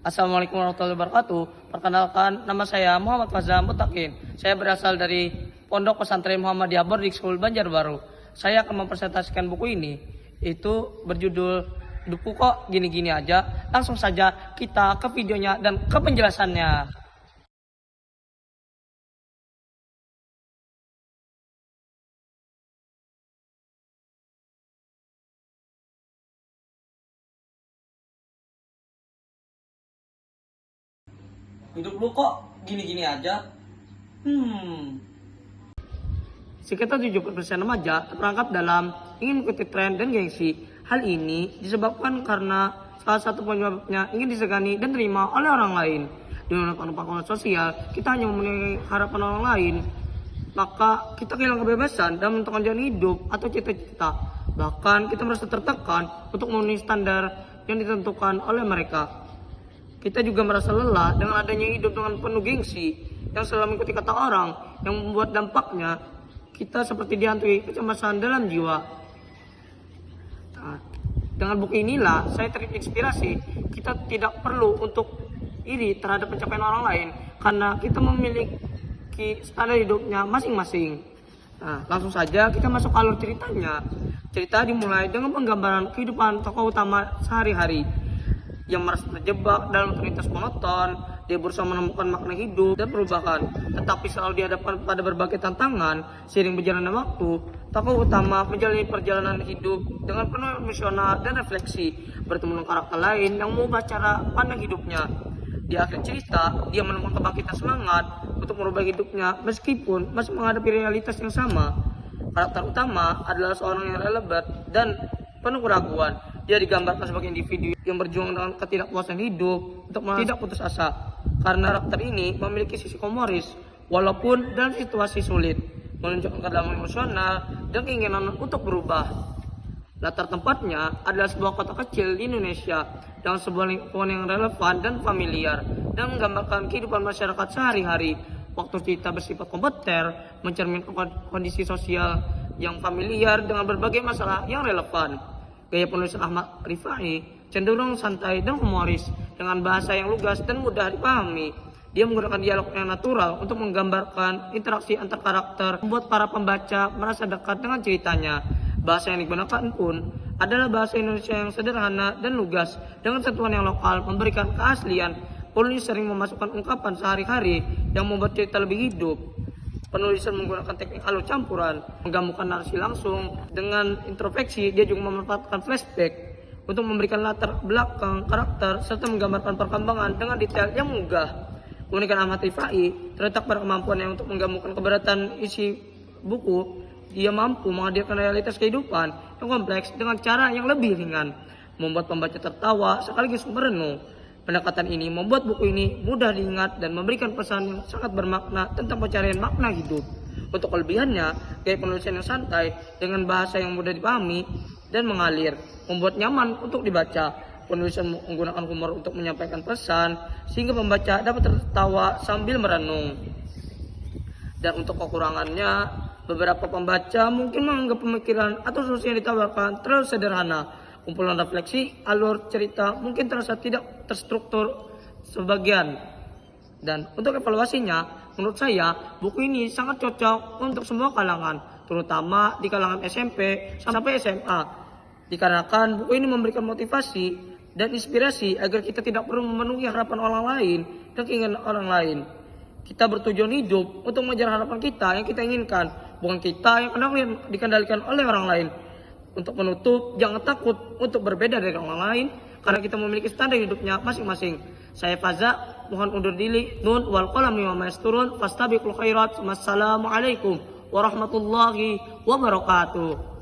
Assalamualaikum warahmatullahi wabarakatuh. Perkenalkan, nama saya Muhammad Fazal Mutakin. Saya berasal dari Pondok Pesantren Muhammadiyah Boarding School Banjarbaru. Saya akan mempresentasikan buku ini. Itu berjudul Hidupku Kok Gini-Gini Aja. Langsung saja kita ke videonya dan ke penjelasannya. Hidup lu kok gini-gini aja? Sekitar 70% remaja terperangkap dalam ingin mengikuti tren dan gengsi. Hal ini disebabkan karena salah satu penyebabnya ingin disegani dan terima oleh orang lain. Dengan pengembangan sosial, kita hanya memenuhi harapan orang lain. Maka kita kehilangan kebebasan dalam menentukan jalan hidup atau cita-cita. Bahkan kita merasa tertekan untuk memenuhi standar yang ditentukan oleh mereka. Kita juga merasa lelah dengan adanya hidup dengan penuh gengsi yang selalu mengikuti kata orang yang membuat dampaknya kita seperti dihantui kecemasan dalam jiwa. Nah, dengan buku inilah saya terinspirasi. Kita tidak perlu untuk iri terhadap pencapaian orang lain karena kita memiliki standar hidupnya masing-masing. Nah, langsung saja kita masuk alur ceritanya. Cerita dimulai dengan penggambaran kehidupan tokoh utama sehari-hari yang merasa terjebak dalam rutinitas monoton. Dia berusaha menemukan makna hidup dan perubahan, tetapi selalu dihadapkan pada berbagai tantangan. Seiring berjalannya waktu, tokoh utama menjalani perjalanan hidup dengan penuh emosional dan refleksi, bertemu dengan karakter lain yang mengubah cara pandang hidupnya. Di akhir cerita, dia menemukan kebangkitan semangat untuk merubah hidupnya meskipun masih menghadapi realitas yang sama. Karakter utama adalah seorang yang relevan dan penuh keraguan. Dia digambarkan sebagai individu yang berjuang dengan ketidakpuasan hidup untuk tidak putus asa. Karena karakter ini memiliki sisi humoris, walaupun dalam situasi sulit, menunjukkan kedalaman emosional dan keinginan untuk berubah. Latar tempatnya adalah sebuah kota kecil di Indonesia dengan sebuah lingkungan yang relevan dan familiar dan menggambarkan kehidupan masyarakat sehari-hari. Waktu cerita bersifat komputer, mencerminkan kondisi sosial yang familiar dengan berbagai masalah yang relevan. Gaya penulis Ahmad Rifai cenderung santai dan humoris dengan bahasa yang lugas dan mudah dipahami. Dia menggunakan dialog yang natural untuk menggambarkan interaksi antar karakter, membuat para pembaca merasa dekat dengan ceritanya. Bahasa yang digunakan pun adalah bahasa Indonesia yang sederhana dan lugas dengan sentuhan yang lokal, memberikan keaslian. Penulis sering memasukkan ungkapan sehari-hari yang membuat cerita lebih hidup. Penulisan menggunakan teknik alur campuran, menggabungkan narasi langsung dengan introspeksi. Dia juga memanfaatkan flashback untuk memberikan latar belakang karakter serta menggambarkan perkembangan dengan detail yang menggugah. Keunikan Ahmad Rifai terletak pada kemampuannya untuk menggabungkan keberatan isi buku. Dia mampu menghadirkan realitas kehidupan yang kompleks dengan cara yang lebih ringan, membuat pembaca tertawa sekaligus merenung. Pendekatan ini membuat buku ini mudah diingat dan memberikan pesan yang sangat bermakna tentang pencarian makna hidup. Untuk kelebihannya, gaya penulisan yang santai dengan bahasa yang mudah dipahami dan mengalir, membuat nyaman untuk dibaca. Penulisan menggunakan humor untuk menyampaikan pesan sehingga pembaca dapat tertawa sambil merenung. Dan untuk kekurangannya, beberapa pembaca mungkin menganggap pemikiran atau solusi yang ditawarkan terlalu sederhana. Kumpulan refleksi alur cerita mungkin terasa tidak terstruktur sebagian. Dan untuk evaluasinya, menurut saya buku ini sangat cocok untuk semua kalangan, terutama di kalangan SMP sampai SMA. Dikarenakan buku ini memberikan motivasi dan inspirasi agar kita tidak perlu memenuhi harapan orang lain dan keinginan orang lain. Kita bertujuan hidup untuk mengejar harapan kita yang kita inginkan, bukan kita yang kadang dikendalikan oleh orang lain. Untuk menutup, jangan takut untuk berbeda dari orang lain karena kita memiliki standar hidupnya masing-masing. Saya Faza, mohon undur diri. Nun wal qalam mimma yasturun fastabiqul khairat. Wassalamualaikum warahmatullahi wabarakatuh.